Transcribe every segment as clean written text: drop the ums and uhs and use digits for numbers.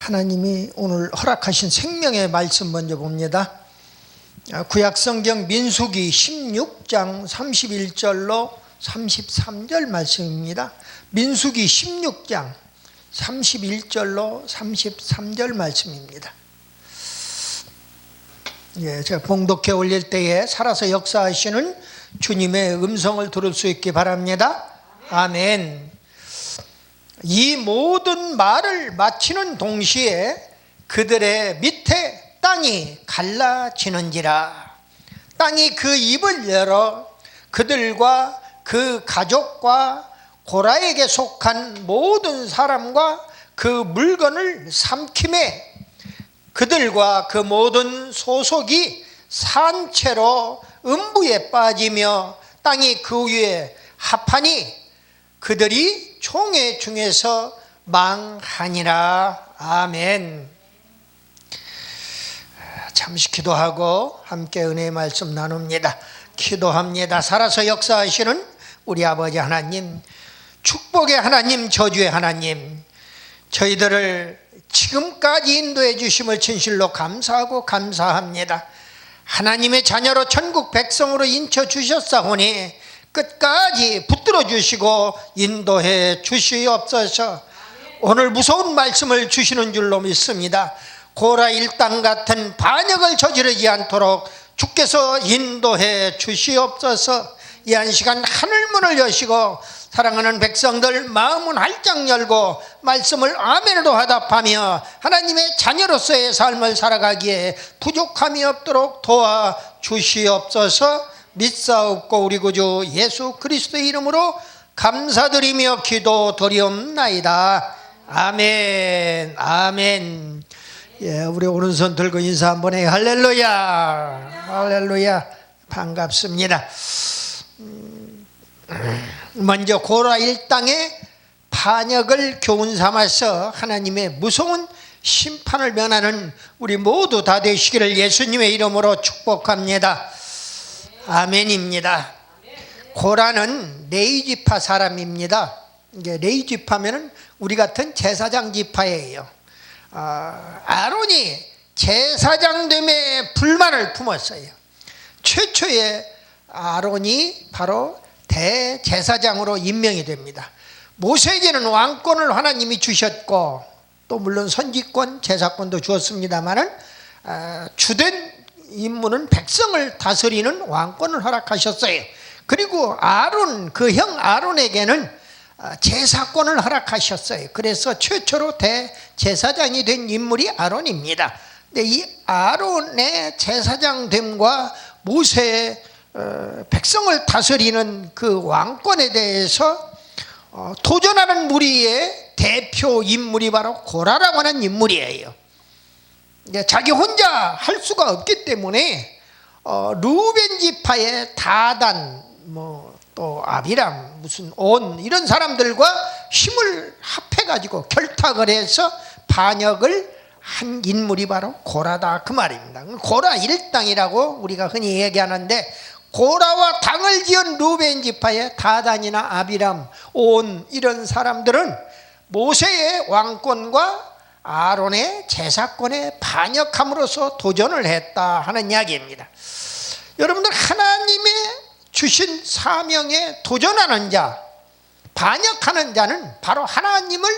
하나님이 오늘 허락하신 생명의 말씀 먼저 봅니다. 구약성경 민수기 16장 31절로 33절 말씀입니다. 민수기 16장 31절로 33절 말씀입니다. 제가 봉독해 올릴 때에 살아서 역사하시는 주님의 음성을 들을 수 있기 바랍니다. 아멘. 이 모든 말을 마치는 동시에 그들의 밑에 땅이 갈라지는지라. 땅이 그 입을 열어 그들과 그 가족과 고라에게 속한 모든 사람과 그 물건을 삼키매 그들과 그 모든 소속이 산채로 음부에 빠지며 땅이 그 위에 합하니 그들이 총회 중에서 망하니라. 아멘. 잠시 기도하고 함께 은혜의 말씀 나눕니다. 기도합니다. 살아서 역사하시는 우리 아버지 하나님, 축복의 하나님, 저주의 하나님, 저희들을 지금까지 인도해 주심을 진실로 감사하고 감사합니다. 하나님의 자녀로 천국 백성으로 인쳐 주셨사오니 끝까지 붙들어 주시고 인도해 주시옵소서. 오늘 무서운 말씀을 주시는 줄로 믿습니다. 고라 일당 같은 반역을 저지르지 않도록 주께서 인도해 주시옵소서. 이 한 시간 하늘문을 여시고 사랑하는 백성들 마음은 활짝 열고 말씀을 아멘으로 화답하며 하나님의 자녀로서의 삶을 살아가기에 부족함이 없도록 도와주시옵소서. 믿사옵고 우리 구주 예수 그리스도의 이름으로 감사드리며 기도드리옵나이다. 아멘. 아멘. 우리 오른손 들고 인사 한번 해요. 할렐루야. 할렐루야. 반갑습니다. 먼저 고라 일당의 반역을 교훈 삼아서 하나님의 무서운 심판을 면하는 우리 모두 다 되시기를 예수님의 이름으로 축복합니다. 아멘입니다. 고라는 레위 지파 사람입니다. 이게 레위 지파면은 우리 같은 제사장 지파예요. 아론이 제사장됨에 불만을 품었어요. 최초의 아론이 바로 대제사장으로 임명이 됩니다. 모세에게는 왕권을 하나님이 주셨고 또 물론 선지권, 제사권도 주었습니다만은 주된 임무는 백성을 다스리는 왕권을 허락하셨어요. 그리고 아론, 그 형 아론에게는 제사권을 허락하셨어요. 그래서 최초로 대제사장이 된 인물이 아론입니다. 근데 이 아론의 제사장됨과 모세의 백성을 다스리는 그 왕권에 대해서 도전하는 무리의 대표 인물이 바로 고라라고 하는 인물이에요. 자기 혼자 할 수가 없기 때문에 루벤 지파의 다단, 또 아비람, 무슨 온 이런 사람들과 힘을 합해가지고 결탁을 해서 반역을 한 인물이 바로 고라다 그 말입니다. 고라 일당이라고 우리가 흔히 얘기하는데 고라와 당을 지은 루벤 지파의 다단이나 아비람, 온 이런 사람들은 모세의 왕권과 아론의 제사권에 반역함으로써 도전을 했다 하는 이야기입니다. 여러분들 하나님의 주신 사명에 도전하는 자, 반역하는 자는 바로 하나님을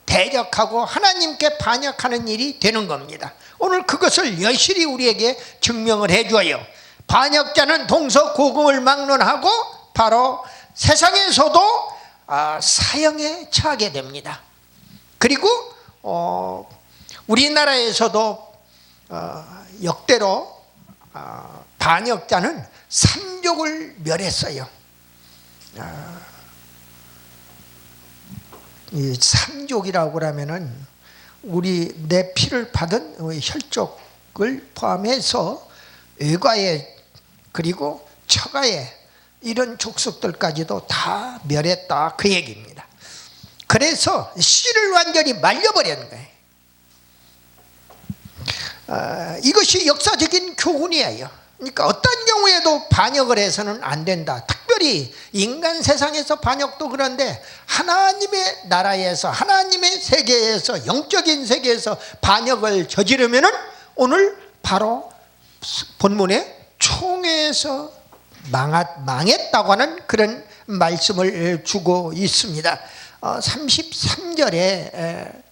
대적하고 하나님께 반역하는 일이 되는 겁니다. 오늘 그것을 여실히 우리에게 증명을 해줘요. 반역자는 동서고금을 막론하고 바로 세상에서도 사형에 처하게 됩니다. 그리고 우리나라에서도 역대로 반역자는 삼족을 멸했어요. 이 삼족이라고 하면은 내 피를 받은 혈족을 포함해서 외가에 그리고 처가에 이런 족속들까지도 다 멸했다 그 얘기입니다. 그래서 씨를 완전히 말려버리는 거예요. 이것이 역사적인 교훈이에요. 그러니까 어떤 경우에도 반역을 해서는 안 된다. 특별히 특별히 인간 세상에서 반역도 그런데 하나님의 나라에서, 하나님의 세계에서, 영적인 세계에서 반역을 저지르면은 오늘 바로 본문에 총회에서 망했다고 하는 그런 말씀을 주고 있습니다. 33절에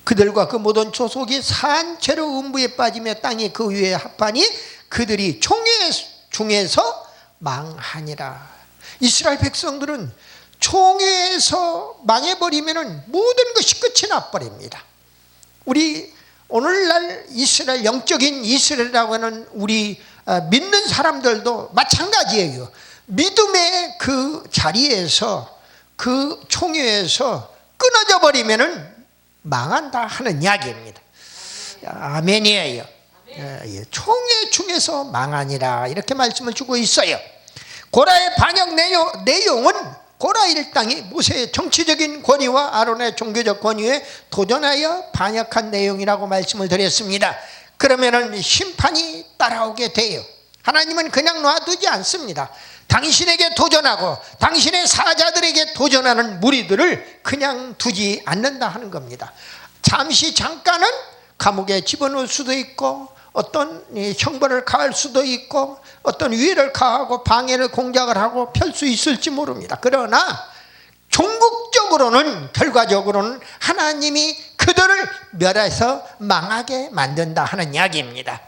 그들과 그 모든 조속이 산채로 음부에 빠지며 땅이 그 위에 합하니 그들이 총회 중에서 망하니라. 이스라엘 백성들은 총회에서 망해버리면 모든 것이 끝이 나버립니다. 우리 오늘날 이스라엘, 영적인 이스라엘이라고 하는 우리 믿는 사람들도 마찬가지예요. 믿음의 그 자리에서, 그 총회에서 끊어져 버리면은 망한다 하는 이야기입니다. 아멘이에요. 총회 중에서 망하니라 이렇게 말씀을 주고 있어요. 고라의 반역 내용은 고라 일당이 모세의 정치적인 권위와 아론의 종교적 권위에 도전하여 반역한 내용이라고 말씀을 드렸습니다. 그러면은 심판이 따라오게 돼요. 하나님은 그냥 놔두지 않습니다. 당신에게 도전하고 당신의 사자들에게 도전하는 무리들을 그냥 두지 않는다 하는 겁니다. 잠깐은 감옥에 집어넣을 수도 있고, 어떤 형벌을 가할 수도 있고, 어떤 위해를 가하고 방해를 공작을 하고 펼 수 있을지 모릅니다. 그러나 종국적으로는, 결과적으로는 하나님이 그들을 멸해서 망하게 만든다 하는 이야기입니다.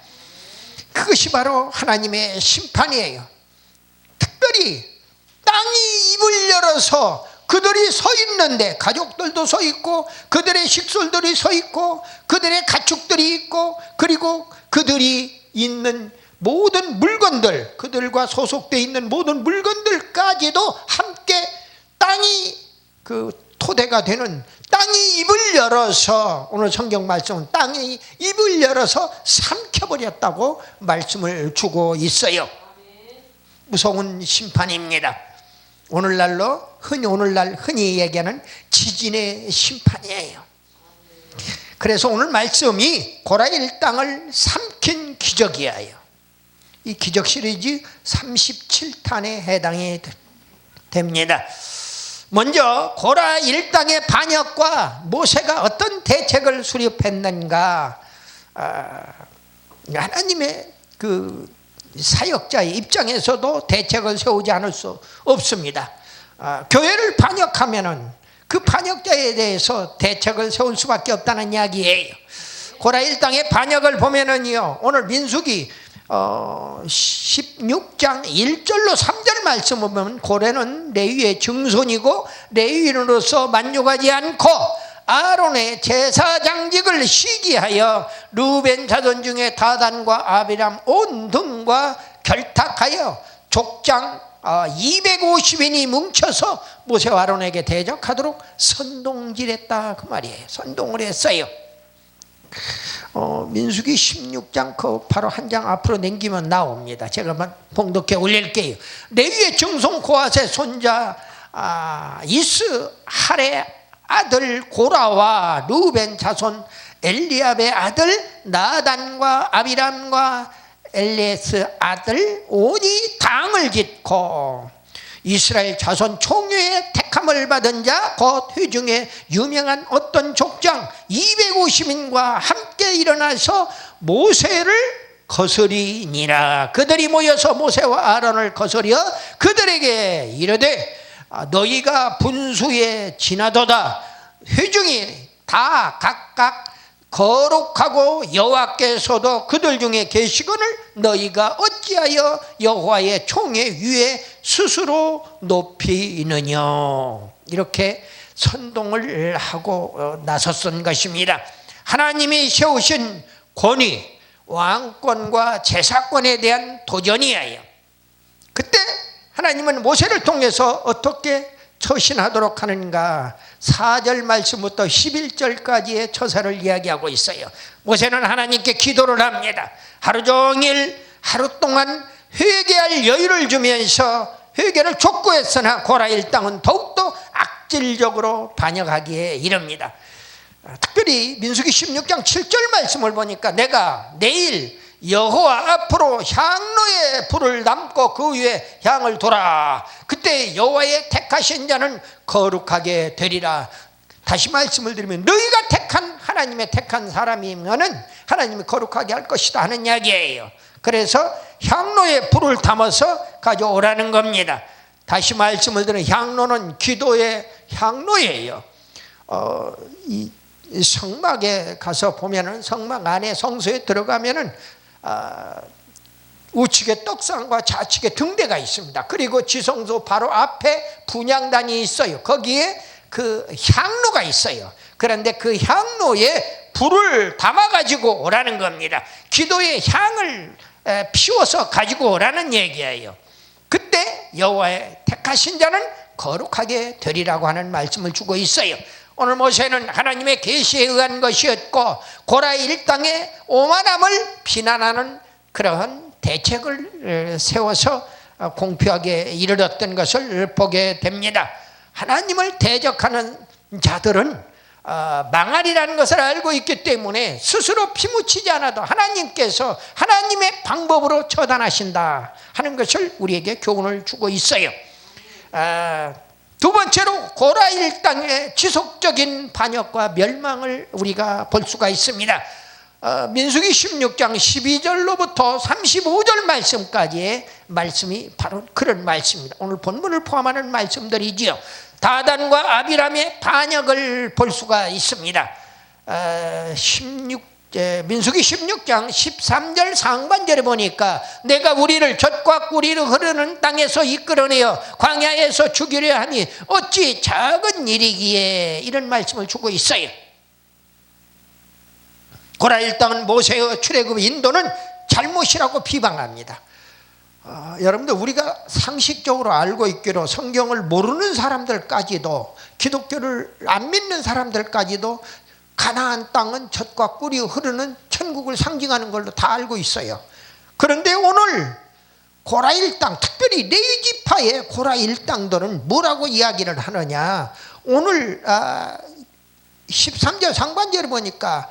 그것이 바로 하나님의 심판이에요. 특별히 땅이 입을 열어서 그들이 서 있는데, 가족들도 서 있고 그들의 식솔들이 서 있고 그들의 가축들이 있고, 그리고 그들이 있는 모든 물건들, 그들과 소속되어 있는 모든 물건들까지도 함께 땅이 그 토대가 되는, 땅이 입을 열어서, 오늘 성경 말씀은 땅이 입을 열어서 삼켜버렸다고 말씀을 주고 있어요. 무서운 심판입니다. 오늘날 흔히 얘기하는 지진의 심판이에요. 그래서 오늘 말씀이 고라 일당을 삼킨 기적이에요. 이 기적 시리즈 37탄에 해당이 됩니다. 먼저 고라 일당의 반역과 모세가 어떤 대책을 수립했는가, 하나님의 그 사역자의 입장에서도 대책을 세우지 않을 수 없습니다. 교회를 반역하면은 그 반역자에 대해서 대책을 세울 수밖에 없다는 이야기예요. 고라 일당의 반역을 보면은요, 오늘 민수기 16장 1절로 3절 말씀을 보면 고래는 레위의 증손이고 레위인으로서 만족하지 않고 아론의 제사장직을 시기하여 루벤 자손 중에 다단과 아비람 온 등과 결탁하여 족장 250인이 뭉쳐서 모세와 아론에게 대적하도록 선동질했다 그 말이에요. 선동을 했어요. 민수기 16장 그 바로 한 장 앞으로 넘기면 나옵니다. 제가 한번 봉독해 올릴게요. 레위의 증손 고핫의 손자 이스할의 아들 고라와 루벤 자손 엘리압의 아들 나단과 아비람과 엘리에스 아들 온이 당을 짓고 이스라엘 자손 총회의 택함을 받은 자 곧 회중에 유명한 어떤 족장 250인과 함께 일어나서 모세를 거스리니라. 그들이 모여서 모세와 아론을 거스려 그들에게 이르되 너희가 분수에 지나도다. 회중이 다 각각 거룩하고 여호와께서도 그들 중에 계시거늘 너희가 어찌하여 여호와의 총회 위에 스스로 높이느냐. 이렇게 선동을 하고 나섰던 것입니다. 하나님이 세우신 권위, 왕권과 제사권에 대한 도전이에요. 그때 하나님은 모세를 통해서 어떻게 처신하도록 하는가, 4절 말씀부터 11절까지의 처사를 이야기하고 있어요. 모세는 하나님께 기도를 합니다. 하루 종일 하루 동안 회개할 여유를 주면서 회개를 촉구했으나 고라 일당은 더욱더 악질적으로 반역하기에 이릅니다. 특별히 민수기 16장 7절 말씀을 보니까 내가 내일 여호와 앞으로 향로의 불을 담고 그 위에 향을 둬라. 그때 여호와의 택하신 자는 거룩하게 되리라. 다시 말씀을 드리면 너희가 택한 하나님의 택한 사람이면은 하나님이 거룩하게 할 것이다 하는 이야기예요. 그래서 향로에 불을 담아서 가져오라는 겁니다. 다시 말씀을 드리면 향로는 기도의 향로예요. 이 성막에 가서 보면은 성막 안에 성소에 들어가면은 우측에 떡상과 좌측에 등대가 있습니다. 그리고 지성소 바로 앞에 분향단이 있어요. 거기에 그 향로가 있어요. 그런데 그 향로에 불을 담아 가지고 오라는 겁니다. 기도의 향을 피워서 가지고 오라는 얘기예요. 그때 여호와의 택하신 자는 거룩하게 되리라고 하는 말씀을 주고 있어요. 오늘 모세는 하나님의 계시에 의한 것이었고 고라 일당의 오만함을 비난하는 그러한 대책을 세워서 공표하게 이르렀던 것을 보게 됩니다. 하나님을 대적하는 자들은 망하리라는 것을 알고 있기 때문에 스스로 피묻히지 않아도 하나님께서 하나님의 방법으로 처단하신다 하는 것을 우리에게 교훈을 주고 있어요. 두 번째로 고라 일당의 지속적인 반역과 멸망을 우리가 볼 수가 있습니다. 민수기 16장 12절로부터 35절 말씀까지의 말씀이 바로 그런 말씀입니다. 오늘 본문을 포함하는 말씀들이지요. 다단과 아비람의 반역을 볼 수가 있습니다. 민수기 16장 13절 상반절에 보니까 내가 우리를 젖과 꿀이 흐르는 땅에서 이끌어내어 광야에서 죽이려 하니 어찌 작은 일이기에, 이런 말씀을 주고 있어요. 고라 일당은 모세의 출애굽 인도는 잘못이라고 비방합니다. 여러분들 우리가 상식적으로 알고 있기로 성경을 모르는 사람들까지도, 기독교를 안 믿는 사람들까지도 가나안 땅은 젖과 꿀이 흐르는 천국을 상징하는 걸로 다 알고 있어요. 그런데 오늘 고라 일당, 특별히 레위지파의 고라 일당들은 뭐라고 이야기를 하느냐. 오늘 13절 상반절에 보니까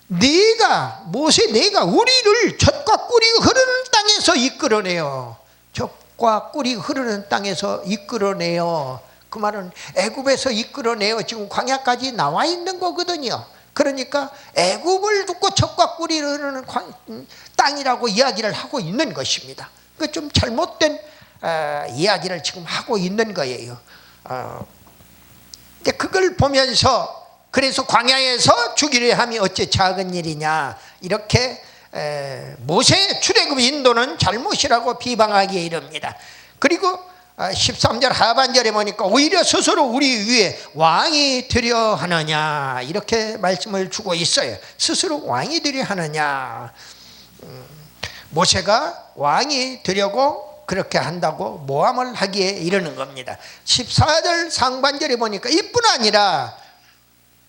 내가 우리를 젖과 꿀이 흐르는 땅에서 이끌어내요. 젖과 꿀이 흐르는 땅에서 이끌어내요. 그 말은 애굽에서 이끌어내요. 지금 광야까지 나와 있는 거거든요. 그러니까 애굽을 두고 젖과 꿀이 흐르는 땅이라고 이야기를 하고 있는 것입니다. 그 좀 잘못된 이야기를 지금 하고 있는 거예요. 그걸 보면서 그래서 광야에서 죽이려 함이 어째 작은 일이냐, 이렇게 모세의 출애굽 인도는 잘못이라고 비방하기에 이릅니다. 그리고 13절 하반절에 보니까 오히려 스스로 우리 위에 왕이 되려 하느냐, 이렇게 말씀을 주고 있어요. 스스로 왕이 되려 하느냐, 모세가 왕이 되려고 그렇게 한다고 모함을 하기에 이르는 겁니다. 14절 상반절에 보니까 이뿐 아니라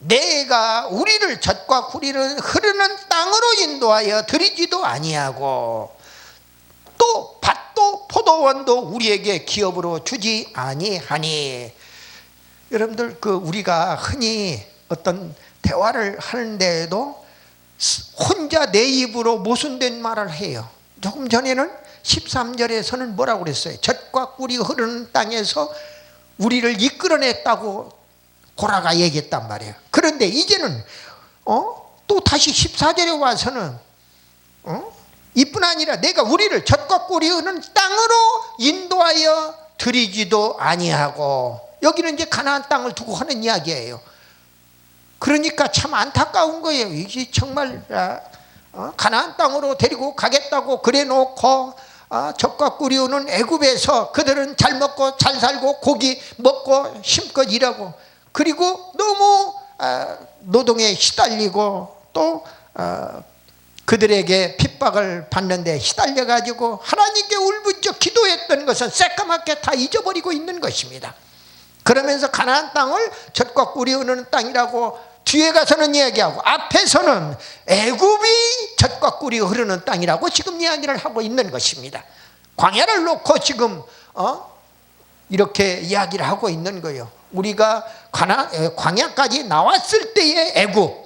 내가 우리를 젖과 꿀이 흐르는 땅으로 인도하여 들이지도 아니하고 또 밭도 포도원도 우리에게 기업으로 주지 아니하니. 여러분들 우리가 흔히 어떤 대화를 하는데도 혼자 내 입으로 모순된 말을 해요. 조금 전에는 13절에서는 뭐라고 그랬어요? 젖과 꿀이 흐르는 땅에서 우리를 이끌어냈다고 고라가 얘기했단 말이에요. 그런데 이제는 또 다시 14절에 와서는 이뿐 아니라 내가 우리를 젖과 꿀이 흐르는 땅으로 인도하여 들이지도 아니하고, 여기는 이제 가나안 땅을 두고 하는 이야기예요. 그러니까 참 안타까운 거예요. 이게 정말 가나안 땅으로 데리고 가겠다고 그래 놓고 젖과 꿀이 흐르는 애굽에서 그들은 잘 먹고 잘 살고 고기 먹고 힘껏 일하고, 그리고 너무 노동에 시달리고 또 그들에게 핍박을 받는데 시달려 가지고 하나님께 울부짖어 기도했던 것은 새까맣게 다 잊어버리고 있는 것입니다. 그러면서 가나안 땅을 젖과 꿀이 흐르는 땅이라고 뒤에 가서는 이야기하고 앞에서는 애굽이 젖과 꿀이 흐르는 땅이라고 지금 이야기를 하고 있는 것입니다. 광야를 놓고 지금 이렇게 이야기를 하고 있는 거예요. 우리가 광야까지 나왔을 때의 애굽,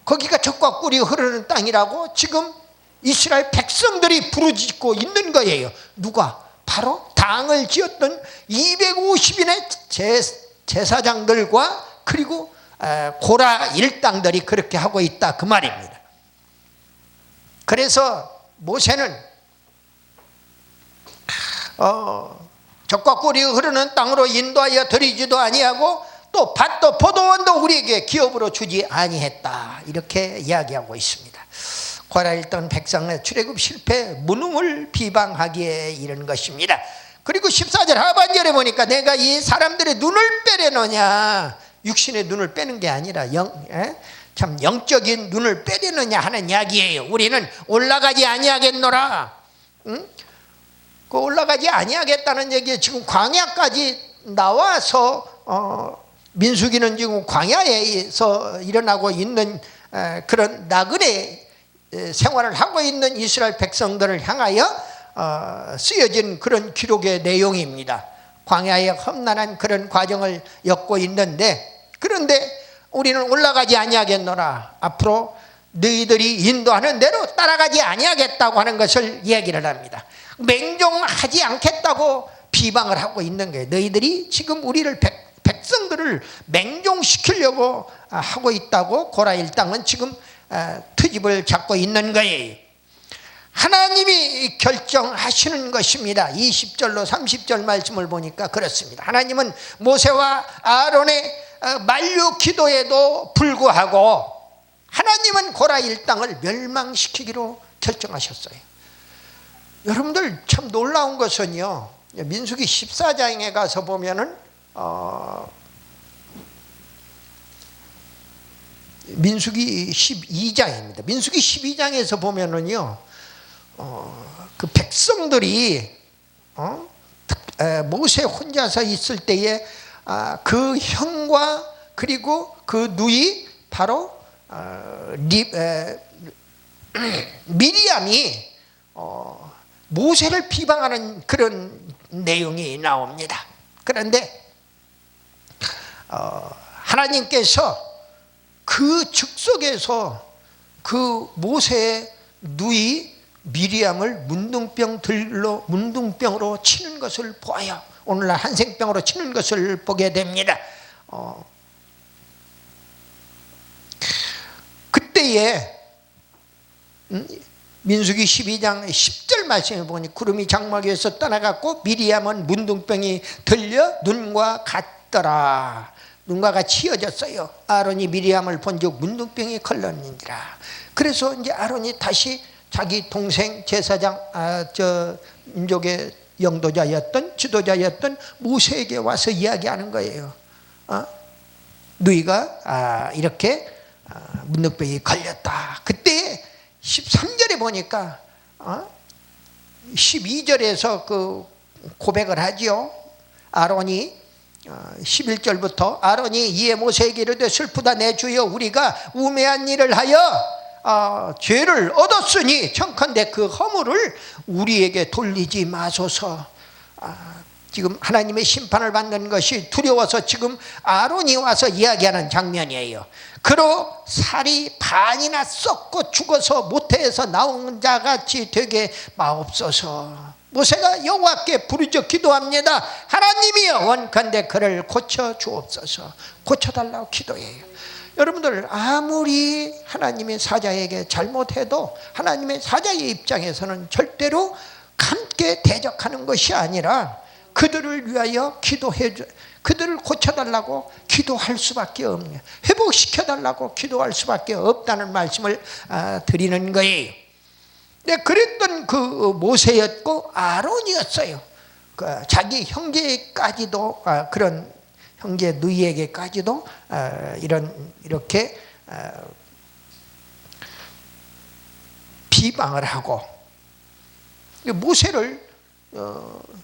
거기가 젖과 꿀이 흐르는 땅이라고 지금 이스라엘 백성들이 부르짖고 있는 거예요. 누가? 바로 당을 지었던 250인의 제사장들과 그리고 고라 일당들이 그렇게 하고 있다 그 말입니다. 그래서 모세는 적과 꿀이 흐르는 땅으로 인도하여 드리지도 아니하고 또 밭도 포도원도 우리에게 기업으로 주지 아니했다, 이렇게 이야기하고 있습니다. 고라 일당 백성의 출애굽 실패 무능을 비방하기에 이른 것입니다. 그리고 14절 하반절에 보니까 내가 이 사람들의 눈을 빼려느냐, 육신의 눈을 빼는 게 아니라 참 영적인 눈을 빼려느냐 하는 이야기예요. 우리는 올라가지 아니하겠노라. 응? 그 올라가지 아니하겠다는 얘기, 지금 광야까지 나와서 민수기는 지금 광야에서 일어나고 있는 그런 나그네 생활을 하고 있는 이스라엘 백성들을 향하여 쓰여진 그런 기록의 내용입니다. 광야의 험난한 그런 과정을 엮고 있는데, 그런데 우리는 올라가지 아니하겠노라, 앞으로 너희들이 인도하는 대로 따라가지 아니하겠다고 하는 것을 얘기를 합니다. 맹종하지 않겠다고 비방을 하고 있는 거예요. 너희들이 지금 우리를 백성들을 맹종시키려고 하고 있다고 고라 일당은 지금 트집을 잡고 있는 거예요. 하나님이 결정하시는 것입니다. 20절로 30절 말씀을 보니까 그렇습니다. 하나님은 모세와 아론의 만류 기도에도 불구하고 하나님은 고라 일당을 멸망시키기로 결정하셨어요. 여러분들 참 놀라운 것은요, 민수기 14장에 가서 보면은 민수기 12장입니다. 민수기 12장에서 보면은요, 그 백성들이 모세 혼자서 있을 때에 그 형과 그리고 그 누이 바로 미리암이 모세를 비방하는 그런 내용이 나옵니다. 그런데 하나님께서 그 즉석에서 그 모세의 누이 미리암을 문둥병으로 치는 것을 보아요. 오늘날 한생병으로 치는 것을 보게 됩니다. 그때에 민수기 12장 10절 말씀에 보니 구름이 장막 위에서 떠나갔고 미리암은 문둥병이 들려 눈과 같더라. 눈과 같이 이어졌어요. 아론이 미리암을 본즉 문둥병이 걸렸느니라. 그래서 이제 아론이 다시 자기 동생 제사장 민족의 영도자였던 지도자였던 모세에게 와서 이야기하는 거예요. 너희가 이렇게 문둥병이 걸렸다. 그때 13절에 보니까 12절에서 그 고백을 하지요. 아론이 11절부터 아론이 이에 모세에게 이르되 슬프다 내 주여, 우리가 우매한 일을 하여 죄를 얻었으니 청컨대 그 허물을 우리에게 돌리지 마소서. 지금 하나님의 심판을 받는 것이 두려워서 지금 아론이 와서 이야기하는 장면이에요. 그로 살이 반이나 썩고 죽어서 모태에서 나온 자같이 되게 마옵소서. 모세가 여호와께 부르짖어 기도합니다. 하나님이여 원컨대 그를 고쳐 주옵소서. 고쳐달라고 기도해요. 여러분들 아무리 하나님의 사자에게 잘못해도 하나님의 사자의 입장에서는 절대로 함께 대적하는 것이 아니라 그들을 위하여 그들을 고쳐달라고 기도할 수밖에 없네요. 회복시켜달라고 기도할 수밖에 없다는 말씀을 드리는 거예요. 네, 그랬던 그 모세였고 아론이었어요. 자기 형제까지도 그런 형제 누이에게까지도 이렇게 비방을 하고 모세를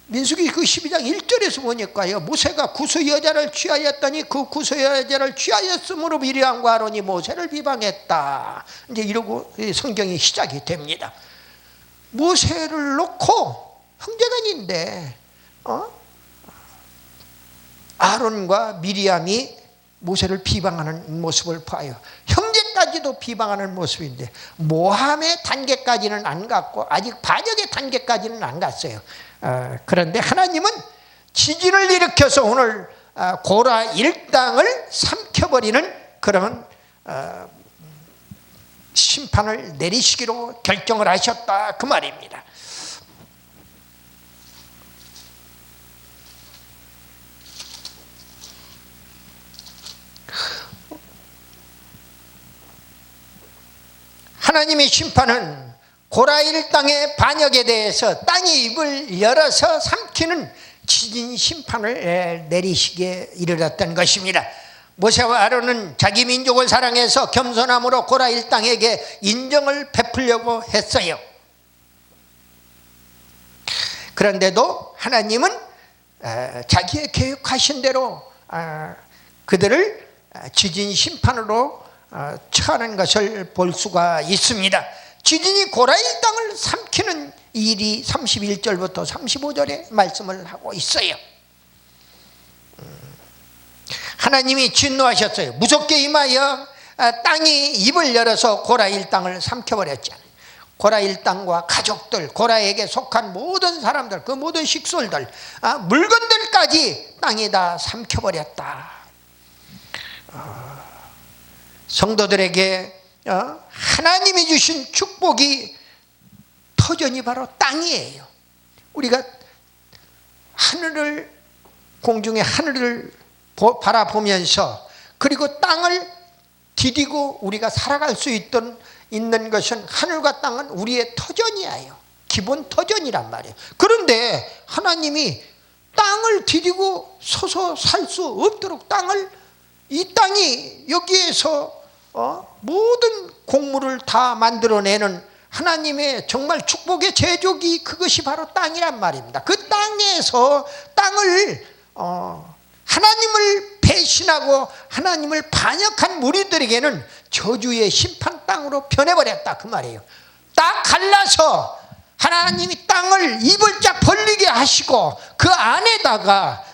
민수기 그 12장 1절에서 보니까요, 모세가 구스 여자를 취하였더니 그 구스 여자를 취하였으므로 미리암과 아론이 모세를 비방했다. 이제 이러고 성경이 시작이 됩니다. 모세를 놓고 형제간인데 아론과 미리암이 모세를 비방하는 모습을 봐요. 형제까지 단계까지도 비방하는 모습인데 모함의 단계까지는 안 갔고 아직 반역의 단계까지는 안 갔어요. 그런데 하나님은 지진을 일으켜서 오늘 고라 일당을 삼켜버리는 그런 심판을 내리시기로 결정을 하셨다 그 말입니다. 하나님의 심판은 고라 일당의 반역에 대해서 땅이 입을 열어서 삼키는 지진 심판을 내리시기에 이르렀던 것입니다. 모세와 아론은 자기 민족을 사랑해서 겸손함으로 고라 일당에게 인정을 베풀려고 했어요. 그런데도 하나님은 자기의 계획하신 대로 그들을 지진 심판으로 처하는 것을 볼 수가 있습니다. 지진이 고라 일당을 삼키는 일이 31절부터 35절에 말씀을 하고 있어요. 하나님이 진노하셨어요. 무섭게 임하여 땅이 입을 열어서 고라 일당을 삼켜버렸잖아요. 고라 일당과 가족들, 고라에게 속한 모든 사람들, 그 모든 식솔들, 물건들까지 땅이 다 삼켜버렸다. 성도들에게 하나님이 주신 축복이 터전이 바로 땅이에요. 우리가 하늘을, 공중의 하늘을 바라보면서 그리고 땅을 디디고 우리가 살아갈 수 있는 것은 하늘과 땅은 우리의 터전이에요. 기본 터전이란 말이에요. 그런데 하나님이 땅을 디디고 서서 살 수 없도록 이 땅이 여기에서 모든 곡물을 다 만들어내는 하나님의 정말 축복의 제조기, 그것이 바로 땅이란 말입니다. 그 땅에서 땅을 하나님을 배신하고 하나님을 반역한 무리들에게는 저주의 심판 땅으로 변해버렸다 그 말이에요. 딱 갈라서 하나님이 땅을 입을 쫙 벌리게 하시고 그 안에다가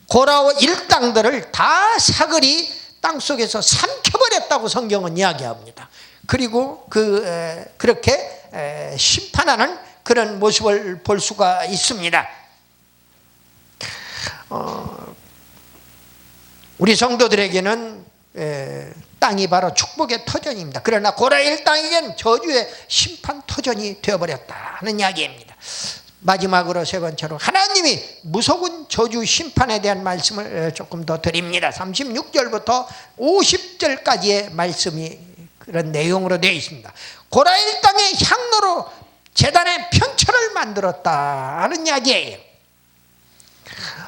고라와 일당들을 다 사글이 땅속에서 삼켜버렸다고 성경은 이야기합니다. 그리고 그렇게 심판하는 그런 모습을 볼 수가 있습니다. 우리 성도들에게는 땅이 바로 축복의 터전입니다. 그러나 고라 일당에게는 저주의 심판 터전이 되어버렸다는 이야기입니다. 마지막으로 세 번째로 하나님이 무서운 저주 심판에 대한 말씀을 조금 더 드립니다. 36절부터 50절까지의 말씀이 그런 내용으로 되어 있습니다. 고라 일당의 향로로 제단의 편처를 만들었다는 이야기예요.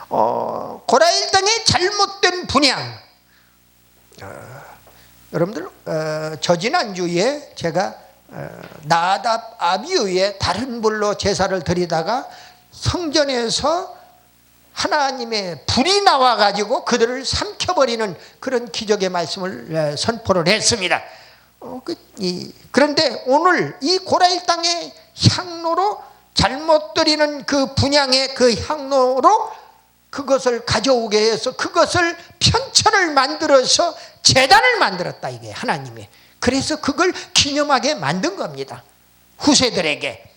고라 일당의 잘못된 분향, 여러분들 저지난주에 제가 나답 아비후의 다른 불로 제사를 드리다가 성전에서 하나님의 불이 나와가지고 그들을 삼켜버리는 그런 기적의 말씀을 선포를 했습니다. 그런데 오늘 이 고라 일당의 향로로 잘못 드리는 그 분향의 그 향로로 그것을 가져오게 해서 그것을 편처를 만들어서 제단을 만들었다, 이게 하나님이. 그래서 그걸 기념하게 만든 겁니다. 후세들에게.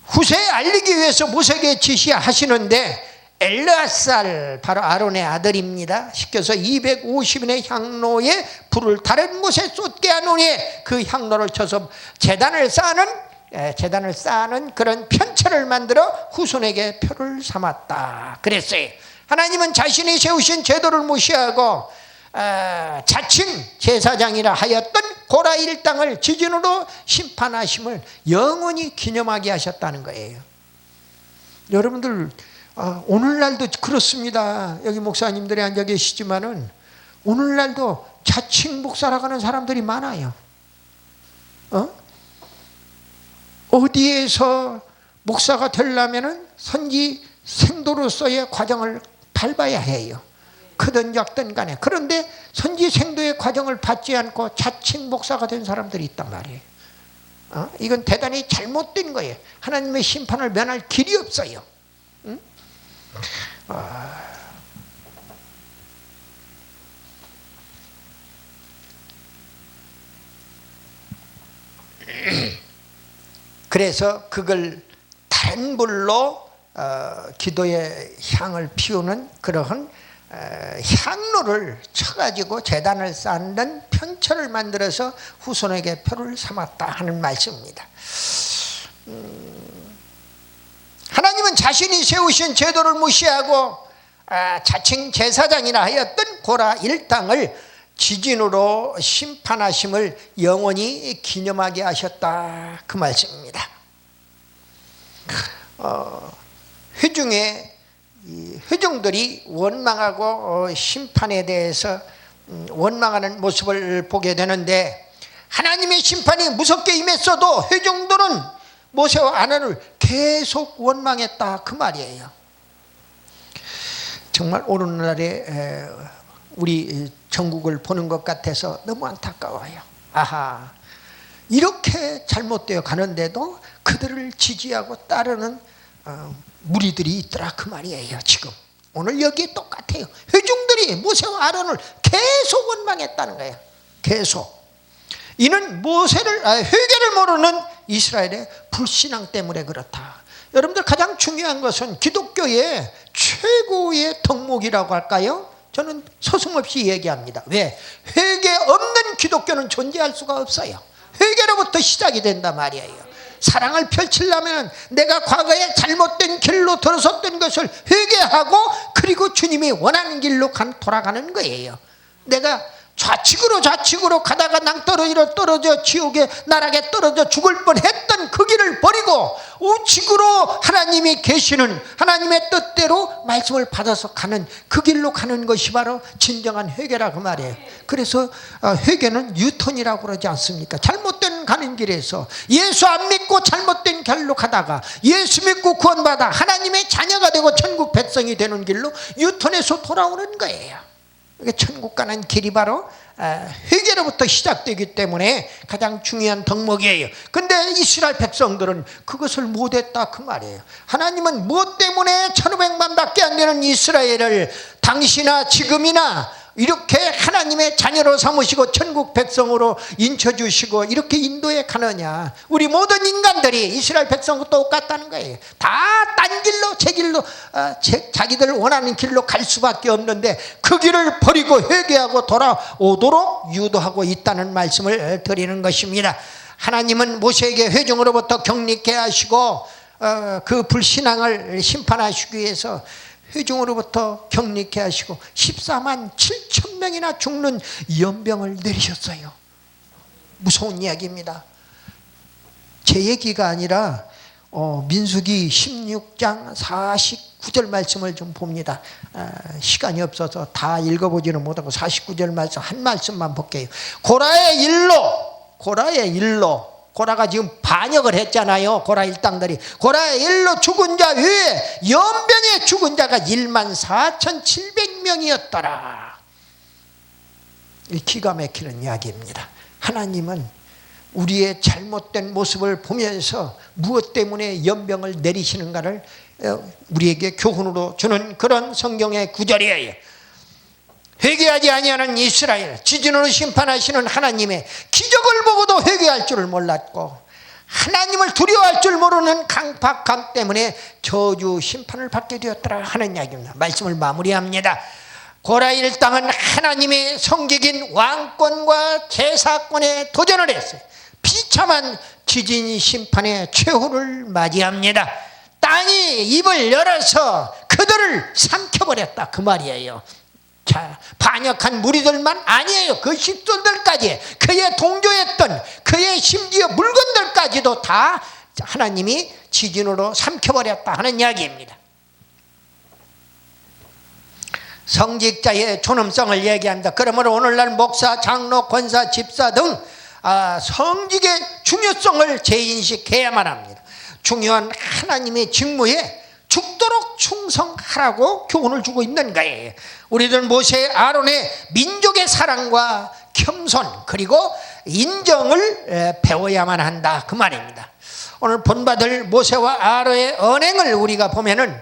후세에 알리기 위해서 모세에게 지시하시는데 엘르앗살, 바로 아론의 아들입니다. 시켜서 250인의 향로에 불을 다른 곳에 쏟게 하노니 그 향로를 쳐서 제단을 쌓는 그런 편처를 만들어 후손에게 표를 삼았다 그랬어요. 하나님은 자신이 세우신 제도를 무시하고 자칭 제사장이라 하였던 고라 일당을 지진으로 심판하심을 영원히 기념하게 하셨다는 거예요. 여러분들 오늘날도 그렇습니다. 여기 목사님들이 앉아 계시지만은 오늘날도 자칭 목사라고 하는 사람들이 많아요. 어디에서 목사가 되려면은 선지 생도로서의 과정을 밟아야 해요. 크든 작든 간에. 그런데 선지 생도의 과정을 받지 않고 자칭 목사가 된 사람들이 있단 말이에요. 이건 대단히 잘못된 거예요. 하나님의 심판을 면할 길이 없어요. 응? 그래서 그걸 다른 불로 기도의 향을 피우는 그러한 향로를 쳐가지고 제단을 쌓는 편처를 만들어서 후손에게 표를 삼았다 하는 말씀입니다. 하나님은 자신이 세우신 제도를 무시하고 자칭 제사장이라 하였던 고라 일당을 지진으로 심판하심을 영원히 기념하게 하셨다 그 말씀입니다. 회중의 회중들이 원망하고 심판에 대해서 원망하는 모습을 보게 되는데, 하나님의 심판이 무섭게 임했어도 회중들은 모세와 아론을 계속 원망했다 그 말이에요. 정말 오늘날에 우리 전국을 보는 것 같아서 너무 안타까워요. 아하, 이렇게 잘못되어 가는데도 그들을 지지하고 따르는 무리들이 있더라 그 말이에요. 지금 오늘 여기에 똑같아요. 회중들이 모세와 아론을 계속 원망했다는 거예요. 계속. 이는 회개를 모르는 이스라엘의 불신앙 때문에 그렇다. 여러분들, 가장 중요한 것은 기독교의 최고의 덕목이라고 할까요? 저는 서슴없이 얘기합니다. 왜? 회개 없는 기독교는 존재할 수가 없어요. 회개로부터 시작이 된단 말이에요. 사랑을 펼치려면 내가 과거에 잘못된 길로 들어섰던 것을 회개하고, 그리고 주님이 원하는 길로 돌아가는 거예요. 내가 좌측으로 가다가 낭떠러지로 떨어져 지옥의 나락에 떨어져 죽을 뻔했던 그 길을 버리고 우측으로 하나님이 계시는 하나님의 뜻대로 말씀을 받아서 가는 그 길로 가는 것이 바로 진정한 회개라고 말이에요. 그래서 회개는 유턴이라고 그러지 않습니까? 잘못된 가는 길에서 예수 안 믿고 잘못된 길로 가다가 예수 믿고 구원받아 하나님의 자녀가 되고 천국 백성이 되는 길로 유턴해서 돌아오는 거예요. 천국 가는 길이 바로 회개로부터 시작되기 때문에 가장 중요한 덕목이에요. 근데 이스라엘 백성들은 그것을 못했다 그 말이에요. 하나님은 무엇 때문에 1500만밖에 안 되는 이스라엘을 당시나 지금이나 이렇게 하나님의 자녀로 삼으시고 천국 백성으로 인쳐주시고 이렇게 인도해 가느냐? 우리 모든 인간들이 이스라엘 백성과 똑같다는 거예요. 다 딴 길로 제 길로 자기들 원하는 길로 갈 수밖에 없는데 그 길을 버리고 회개하고 돌아오도록 유도하고 있다는 말씀을 드리는 것입니다. 하나님은 모세에게 회중으로부터 격리케 하시고 그 불신앙을 심판하시기 위해서 회중으로부터 격리케 하시고 14만 7천 명이나 죽는 연병을 내리셨어요. 무서운 이야기입니다. 제 얘기가 아니라 민수기 16장 49절 말씀을 좀 봅니다. 시간이 없어서 다 읽어보지는 못하고 49절 말씀 한 말씀만 볼게요. 고라의 일로 고라가 지금 반역을 했잖아요. 고라 일당들이. 고라의 일로 죽은 자 외에 연병에 죽은 자가 14,700명이었더라. 기가 막히는 이야기입니다. 하나님은 우리의 잘못된 모습을 보면서 무엇 때문에 연병을 내리시는가를 우리에게 교훈으로 주는 그런 성경의 구절이에요. 회개하지 아니하는 이스라엘, 지진으로 심판하시는 하나님의 기적을 보고도 회개할 줄을 몰랐고 하나님을 두려워할 줄 모르는 강팍함 때문에 저주 심판을 받게 되었더라 하는 이야기입니다. 말씀을 마무리합니다. 고라 일당은 하나님의 성직인 왕권과 제사권에 도전을 했어요. 비참한 지진 심판의 최후를 맞이합니다. 땅이 입을 열어서 그들을 삼켜버렸다 그 말이에요. 자, 반역한 무리들만 아니에요. 그 식손들까지, 그의 동조했던 그의 심지어 물건들까지도 다 하나님이 지진으로 삼켜버렸다 하는 이야기입니다. 성직자의 존엄성을 얘기합니다. 그러므로 오늘날 목사, 장로, 권사, 집사 등 성직의 중요성을 재인식해야만 합니다. 중요한 하나님의 직무에 죽도록 충성하라고 교훈을 주고 있는 거예요. 우리들 모세, 아론의 민족의 사랑과 겸손 그리고 인정을 배워야만 한다 그 말입니다. 오늘 본받을 모세와 아론의 언행을 우리가 보면은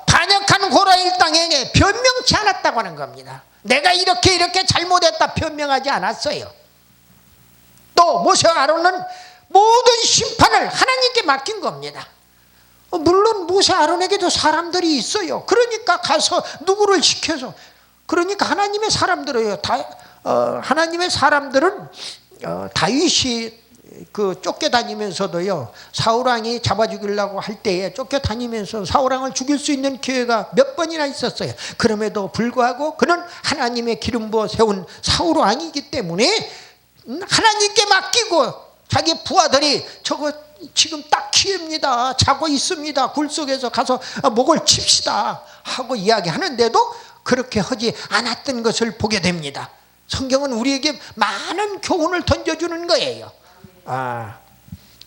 반역한 고라 일당에게 변명치 않았다고 하는 겁니다. 내가 이렇게 잘못했다 변명하지 않았어요. 또 모세와 아론은 모든 심판을 하나님께 맡긴 겁니다. 물론 모세 아론에게도 사람들이 있어요. 그러니까 가서 누구를 시켜서, 그러니까 하나님의 사람들이에요. 하나님의 사람들은 다윗이 그 쫓겨다니면서도요, 사울왕이 잡아 죽이려고 할 때에 쫓겨다니면서 사울왕을 죽일 수 있는 기회가 몇 번이나 있었어요. 그럼에도 불구하고 그는 하나님의 기름 부어 세운 사울왕이기 때문에 하나님께 맡기고, 자기 부하들이 저거 지금 딱 기회입니다, 자고 있습니다, 굴 속에서 가서 목을 칩시다 하고 이야기하는데도 그렇게 하지 않았던 것을 보게 됩니다. 성경은 우리에게 많은 교훈을 던져주는 거예요.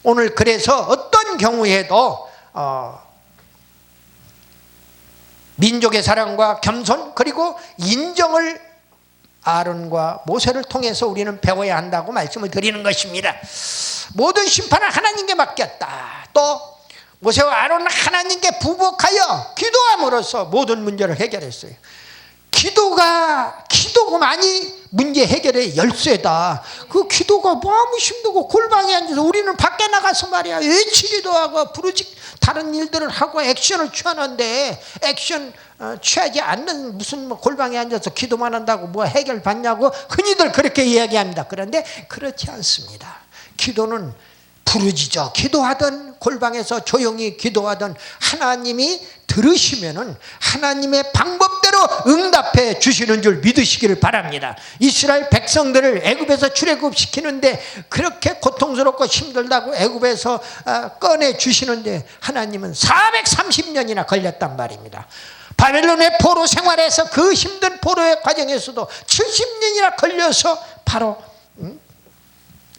오늘 그래서 어떤 경우에도 민족의 사랑과 겸손 그리고 인정을 아론과 모세를 통해서 우리는 배워야 한다고 말씀을 드리는 것입니다. 모든 심판을 하나님께 맡겼다. 또 모세와 아론은 하나님께 부복하여 기도함으로써 모든 문제를 해결했어요. 기도만이 문제 해결의 열쇠다. 그 기도가 너무 힘들고 골방에 앉아서 우리는 밖에 나가서 말이야 외치기도 하고 부르짖 다른 일들을 하고 액션을 취하는데, 액션 취하지 않는 무슨 골방에 앉아서 기도만 한다고 뭐 해결 받냐고 흔히들 그렇게 이야기합니다. 그런데 그렇지 않습니다. 기도는 부르짖어 기도하던, 골방에서 조용히 기도하던 하나님이 들으시면은 하나님의 방법대로 응답해 주시는 줄 믿으시기를 바랍니다. 이스라엘 백성들을 애굽에서 출애굽시키는데 그렇게 고통스럽고 힘들다고 애굽에서 꺼내 주시는데 하나님은 430년이나 걸렸단 말입니다. 바벨론의 포로 생활에서 그 힘든 포로의 과정에서도 70년이나 걸려서 바로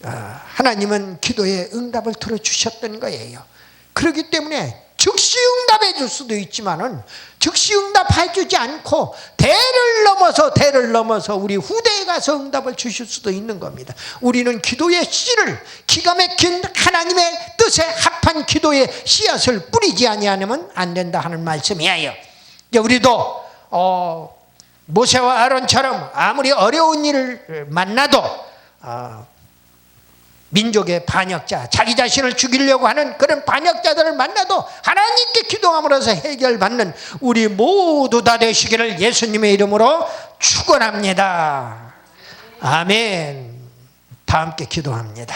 하나님은 기도의 응답을 들어주셨던 거예요. 그렇기 때문에 즉시 응답해 줄 수도 있지만은 즉시 응답해 주지 않고 대를 넘어서 우리 후대에 가서 응답을 주실 수도 있는 겁니다. 우리는 기도의 씨를, 기가 막힌 하나님의 뜻에 합한 기도의 씨앗을 뿌리지 아니하면 안 된다 하는 말씀이에요. 우리도 모세와 아론처럼 아무리 어려운 일을 만나도 민족의 반역자, 자기 자신을 죽이려고 하는 그런 반역자들을 만나도 하나님께 기도함으로써 해결받는 우리 모두 다 되시기를 예수님의 이름으로 축원합니다. 아멘. 다 함께 기도합니다.